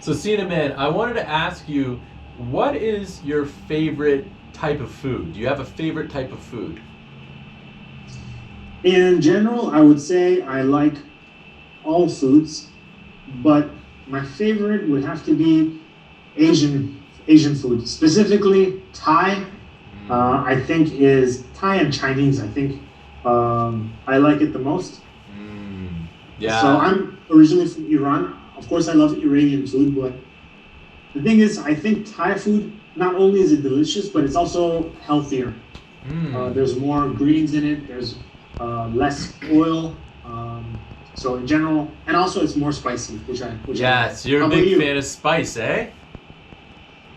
So, Cinnamon, I wanted to ask you, what is your favorite type of food? Do you have a favorite type of food? In general, I would say I like all foods, but my favorite would have to be Asian food, specifically Thai. I think is Thai and Chinese. I think I like it the most. Yeah. So I'm originally from Iran. Of course, I love Iranian food, but the thing is, I think Thai food not only is it delicious, but it's also healthier. There's more greens in it. There's less oil. So in general, and also it's more spicy, which I Yeah, so you're a big fan of spice, eh?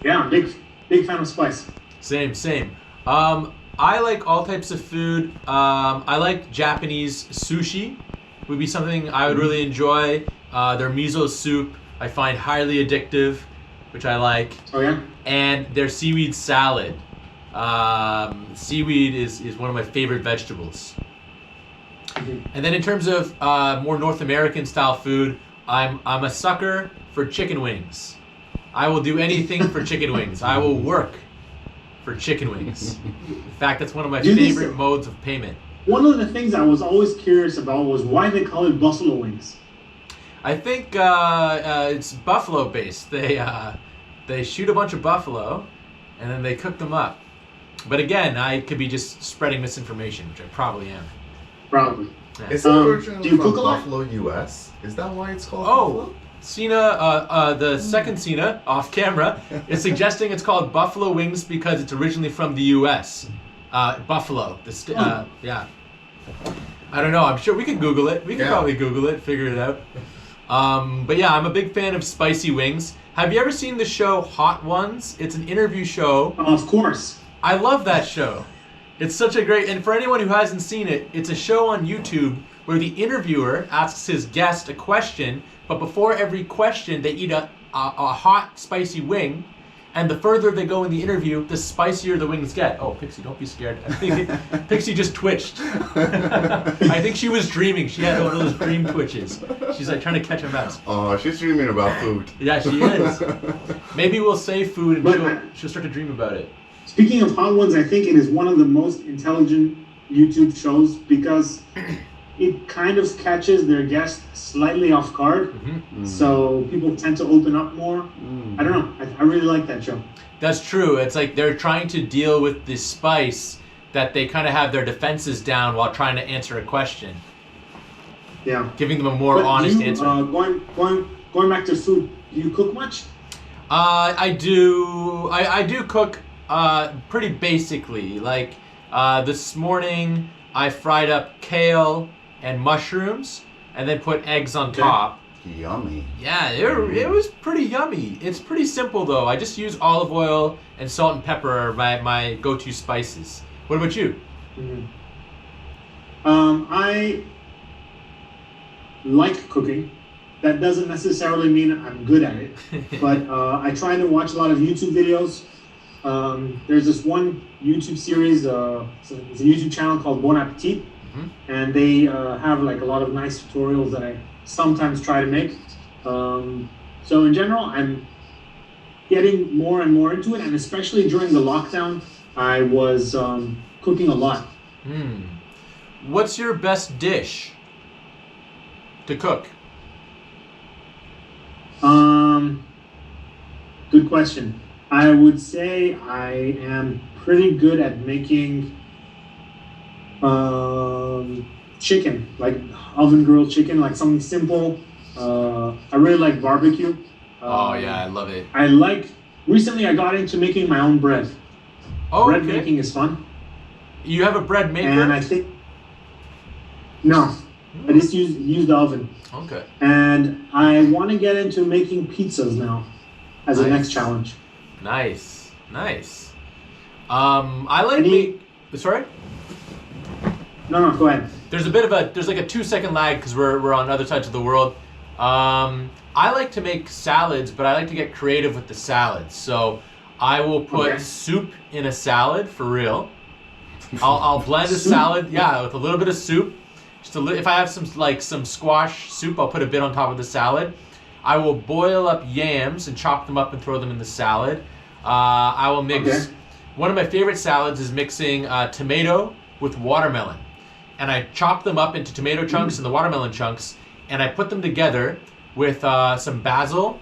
Yeah, I'm big fan of spice. Same. I like all types of food. I like Japanese sushi. Would be something I would really enjoy. Their miso soup I find highly addictive, which I like. Oh yeah. And their seaweed salad. Seaweed is one of my favorite vegetables. And then in terms of more North American style food, I'm a sucker for chicken wings. I will do anything for chicken wings. I will work for chicken wings. In fact, that's one of my favorite modes of payment. One of the things I was always curious about was why they call it buffalo wings. I think it's buffalo based. They shoot a bunch of buffalo, and then they cook them up. But again, I could be just spreading misinformation, which I probably am. Probably. Yeah. Is it originally from Buffalo, US? Is that why it's called Buffalo? Cena, the second Cena, off camera, is suggesting it's called buffalo wings because it's originally from the US. Buffalo. Yeah. I don't know. I'm sure we could Google it. We could probably Google it, figure it out. But yeah, I'm a big fan of spicy wings. Have you ever seen the show Hot Ones? It's an interview show. Of course. I love that show. It's such a great, and for anyone who hasn't seen it, it's a show on YouTube where the interviewer asks his guest a question, but before every question, they eat a hot, spicy wing, and the further they go in the interview, the spicier the wings get. Oh, Pixie, don't be scared. I think Pixie just twitched. I think she was dreaming. She had one of those dream twitches. She's like trying to catch a mouse. Oh, she's dreaming about food. Yeah, she is. Maybe we'll save food and she'll start to dream about it. Speaking of Hot Ones, I think it is one of the most intelligent YouTube shows because it kind of catches their guests slightly off guard. So people tend to open up more. I don't know. I really like that show. That's true. It's like they're trying to deal with the spice that they kind of have their defenses down while trying to answer a question. Yeah. Giving them a more honest answer. Going back to food, do you cook much? I do cook pretty basically. Like this morning, I fried up kale and mushrooms, and then put eggs on top. Yummy. Yeah, it was pretty yummy. It's pretty simple though. I just use olive oil and salt and pepper are my go-to spices. What about you? I like cooking. That doesn't necessarily mean I'm good at it, but I try to watch a lot of YouTube videos. There's this one YouTube series, it's a YouTube channel called Bon Appetit, and they have like a lot of nice tutorials that I sometimes try to make. So in general, I'm getting more and more into it, and especially during the lockdown, I was cooking a lot. What's your best dish to cook? Good question. I would say I am pretty good at making chicken, like oven grilled chicken, like something simple. I really like barbecue. Oh yeah, I love it. Recently I got into making my own bread. Oh, bread making is fun. You have a bread maker? And I think, no, I just use the oven. Okay. And I want to get into making pizzas now as a next challenge. Nice. I like sorry? No, go ahead. There's like a 2-second lag because we're on other sides of the world. I like to make salads, but I like to get creative with the salads. So I will put soup in a salad for real. I'll blend a salad, with a little bit of soup. If I have some squash soup, I'll put a bit on top of the salad. I will boil up yams and chop them up and throw them in the salad. I will mix. Okay. One of my favorite salads is mixing tomato with watermelon, and I chop them up into tomato chunks and the watermelon chunks, and I put them together with some basil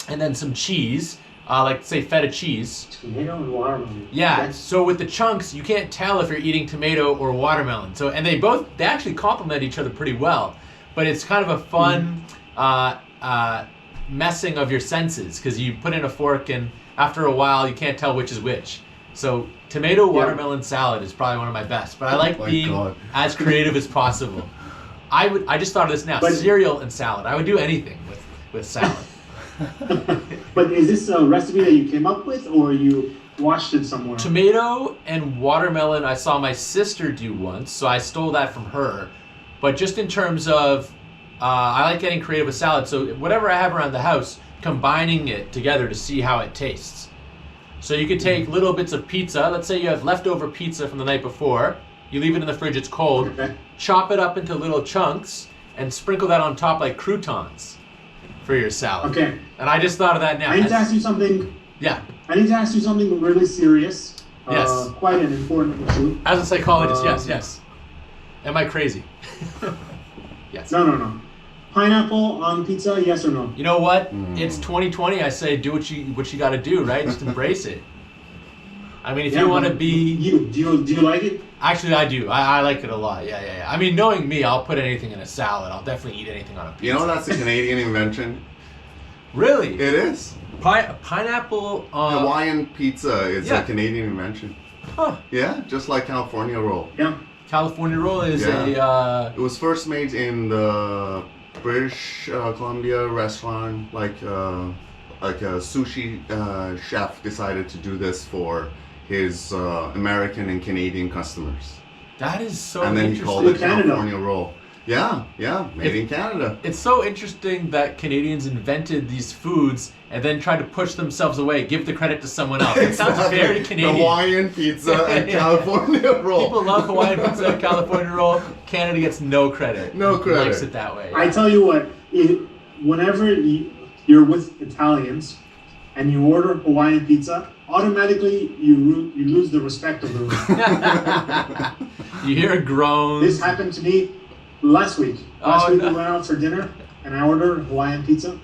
and then some cheese, like say feta cheese. Tomato and watermelon. Yeah. Okay. So with the chunks, you can't tell if you're eating tomato or watermelon. So and they actually complement each other pretty well, but it's kind of a fun messing of your senses because you put in a fork and after a while you can't tell which is which. So tomato watermelon salad is probably one of my best, but I like being as creative as possible. I just thought of this now. But, cereal and salad. I would do anything with salad. But is this a recipe that you came up with, or you watched it somewhere? Tomato and watermelon, I saw my sister do once, so I stole that from her. But just in terms of, I like getting creative with salad. So whatever I have around the house, combining it together to see how it tastes. So you could take little bits of pizza. Let's say you have leftover pizza from the night before. You leave it in the fridge, it's cold. Okay. Chop it up into little chunks and sprinkle that on top like croutons for your salad. Okay. And I just thought of that now. I need to ask you something. Yeah. I need to ask you something really serious. Yes. Quite an important issue. As a psychologist, yes. Am I crazy? Yes. No. Pineapple on pizza, yes or no? You know what? It's 2020. I say do what you got to do, right? Just embrace it. I mean, if you want to be... Do you like it? Actually, I do. I like it a lot. Yeah. I mean, knowing me, I'll put anything in a salad. I'll definitely eat anything on a pizza. You know that's a Canadian invention? Really? It is. Pineapple... Hawaiian pizza is a Canadian invention. Huh. Yeah, just like California roll. Yeah. California roll is It was first made in the British Columbia restaurant, like a sushi chef decided to do this for his American and Canadian customers. That is so and then interesting. he called it Canada. California roll. Yeah, made in Canada. It's so interesting that Canadians invented these foods and then tried to push themselves away, give the credit to someone else. It sounds very Canadian. Hawaiian pizza and California roll. People love Hawaiian pizza and California roll. Canada gets no credit. No credit. Likes it that way. I tell you what, whenever you're with Italians and you order Hawaiian pizza, automatically you lose the respect of the room. You hear groans. This happened to me last week. Last week we went out for dinner and I ordered Hawaiian pizza.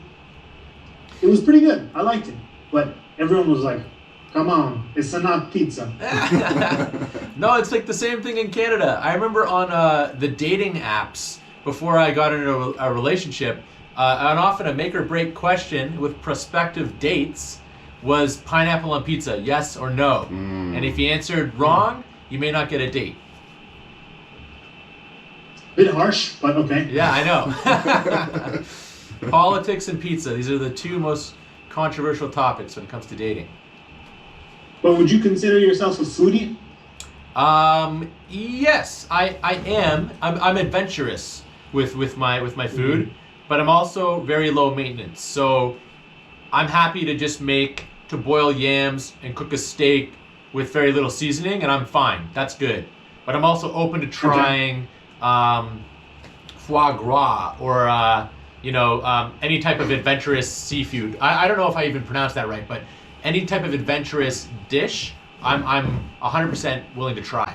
It was pretty good. I liked it. But everyone was like, come on, it's not pizza. No, it's like the same thing in Canada. I remember on the dating apps before I got into a relationship, and often a make or break question with prospective dates was pineapple on pizza, yes or no? And if you answered wrong, you may not get a date. Bit harsh, but okay. Yeah, I know. Politics and pizza, these are the two most controversial topics when it comes to dating. But would you consider yourself a foodie? Yes, I am. I'm adventurous with my food, but I'm also very low maintenance. So I'm happy to just boil yams and cook a steak with very little seasoning, and I'm fine. That's good. But I'm also open to trying foie gras or any type of adventurous seafood. I don't know if I even pronounced that right, but any type of adventurous dish, I'm 100% willing to try.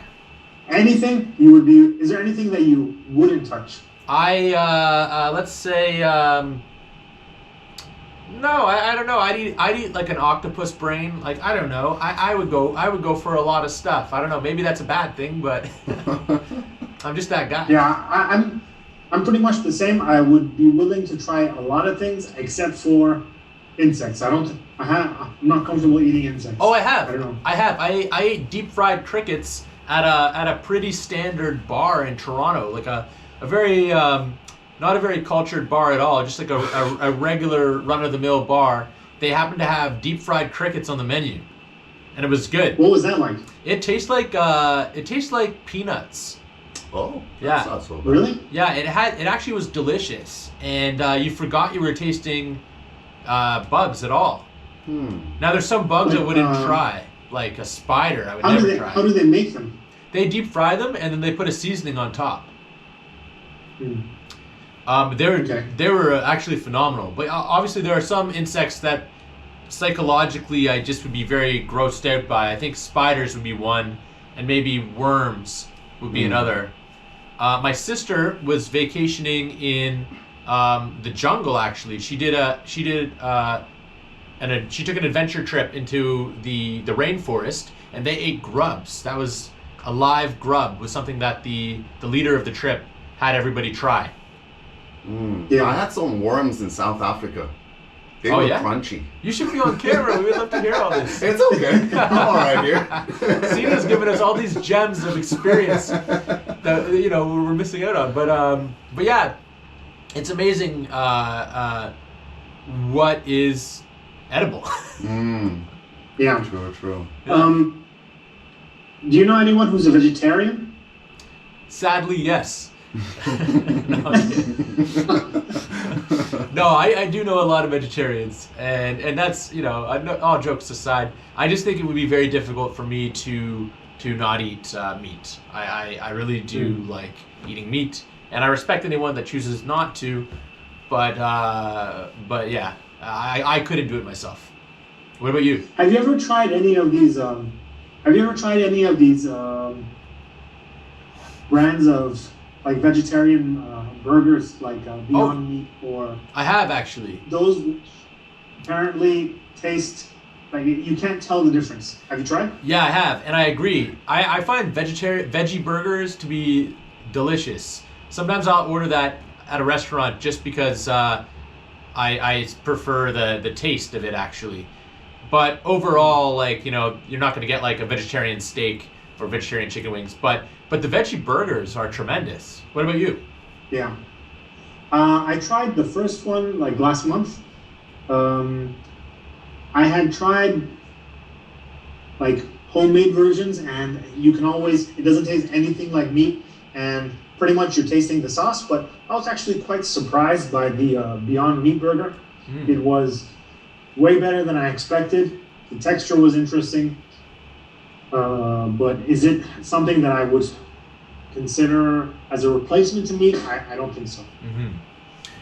Anything you would be? Is there anything that you wouldn't touch? Let's say no. I don't know. I'd eat like an octopus brain. Like I don't know. I would go for a lot of stuff. I don't know. Maybe that's a bad thing, but I'm just that guy. Yeah, I'm pretty much the same. I would be willing to try a lot of things except for insects. I'm not comfortable eating insects. Oh, I have. I don't know. I ate deep fried crickets at a pretty standard bar in Toronto, like a very not a very cultured bar at all, just like a regular run of the mill bar. They happened to have deep fried crickets on the menu, and it was good. What was that like? It tastes like peanuts. Oh, Yeah. that's not so bad. Really? Yeah, it actually was delicious, and you forgot you were tasting bugs at all. Now there's some bugs I wouldn't try, like a spider. I would never try. How do they make them? They deep fry them and then they put a seasoning on top. They were actually phenomenal. But obviously there are some insects that psychologically I just would be very grossed out by. I think spiders would be one, and maybe worms would be another. My sister was vacationing in the jungle. Actually, she took an adventure trip into the rainforest, and they ate grubs. That was a live grub. Was something that the leader of the trip had everybody try. Yeah, I had some worms in South Africa. They were crunchy. You should be on camera. We would love to hear all this. It's okay. I'm all right here. Sina's giving us all these gems of experience that we're missing out on. But yeah, it's amazing what is edible. Yeah. True. Do you know anyone who's a vegetarian? Sadly, yes. No, I do know a lot of vegetarians, and that's all jokes aside, I just think it would be very difficult for me to not eat meat. I really do like eating meat, and I respect anyone that chooses not to, but yeah, I couldn't do it myself. What about you? Have you ever tried any of these? Brands of like vegetarian burgers, like Beyond Meat, or I have actually. Those apparently taste like you can't tell the difference. Have you tried? Yeah, I have, and I agree. I find veggie burgers to be delicious. Sometimes I'll order that at a restaurant just because I prefer the taste of it actually. But overall, like you're not going to get like a vegetarian steak or vegetarian chicken wings, but the veggie burgers are tremendous. What about you? Yeah. I tried the first one like last month. I had tried like homemade versions, and it doesn't taste anything like meat, and pretty much you're tasting the sauce, but I was actually quite surprised by the Beyond Meat burger. It was way better than I expected. The texture was interesting. But is it something that I would consider as a replacement to meat? I don't think so.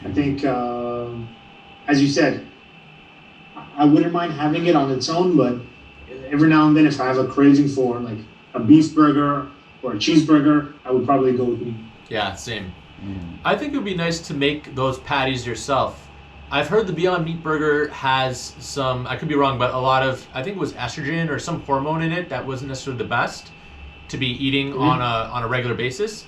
I think, as you said, I wouldn't mind having it on its own, but every now and then if I have a craving for like a beef burger or a cheeseburger, I would probably go with meat. Yeah, same. I think it would be nice to make those patties yourself. I've heard the Beyond Meat burger has some, I could be wrong, but a lot of, I think it was estrogen or some hormone in it that wasn't necessarily the best to be eating on a regular basis.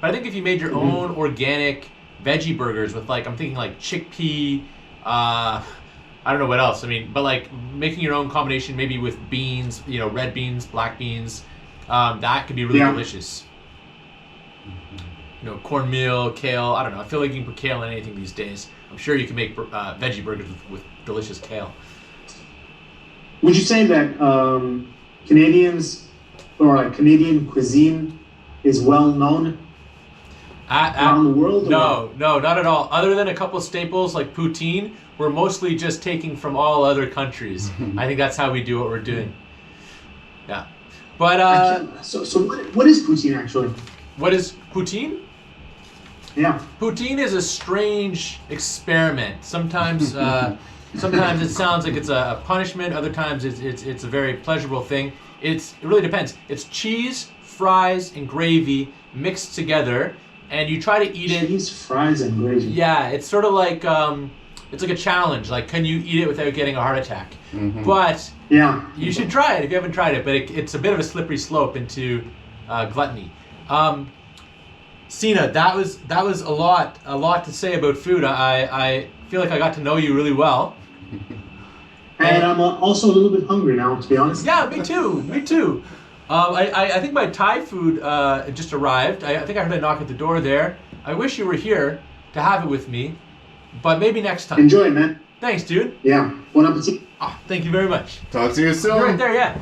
But I think if you made your own organic veggie burgers with like, I'm thinking like chickpea, I don't know what else. I mean, but like making your own combination maybe with beans, red beans, black beans, that could be really delicious. Cornmeal, kale, I don't know. I feel like you can put kale in anything these days. I'm sure you can make veggie burgers with delicious kale. Would you say that Canadians or like Canadian cuisine is well known around the world? No, not at all. Other than a couple staples like poutine, we're mostly just taking from all other countries. I think that's how we do what we're doing. Yeah, but so what is poutine actually? What is poutine? Yeah. Poutine is a strange experiment. Sometimes it sounds like it's a punishment. Other times it's a very pleasurable thing. It really depends. It's cheese, fries, and gravy mixed together, and you try to eat it. Cheese, fries, and gravy. Yeah, it's sort of like it's like a challenge. Like, can you eat it without getting a heart attack? But yeah, you should try it if you haven't tried it. But it's a bit of a slippery slope into gluttony. Sina, that was a lot to say about food. I feel like I got to know you really well. And I'm also a little bit hungry now, to be honest. Yeah, me too. I think my Thai food just arrived. I think I heard a knock at the door there. I wish you were here to have it with me, but maybe next time. Enjoy it, man. Thanks, dude. Yeah. Bon appetit. Oh, thank you very much. Talk to you soon. You're right there, yeah.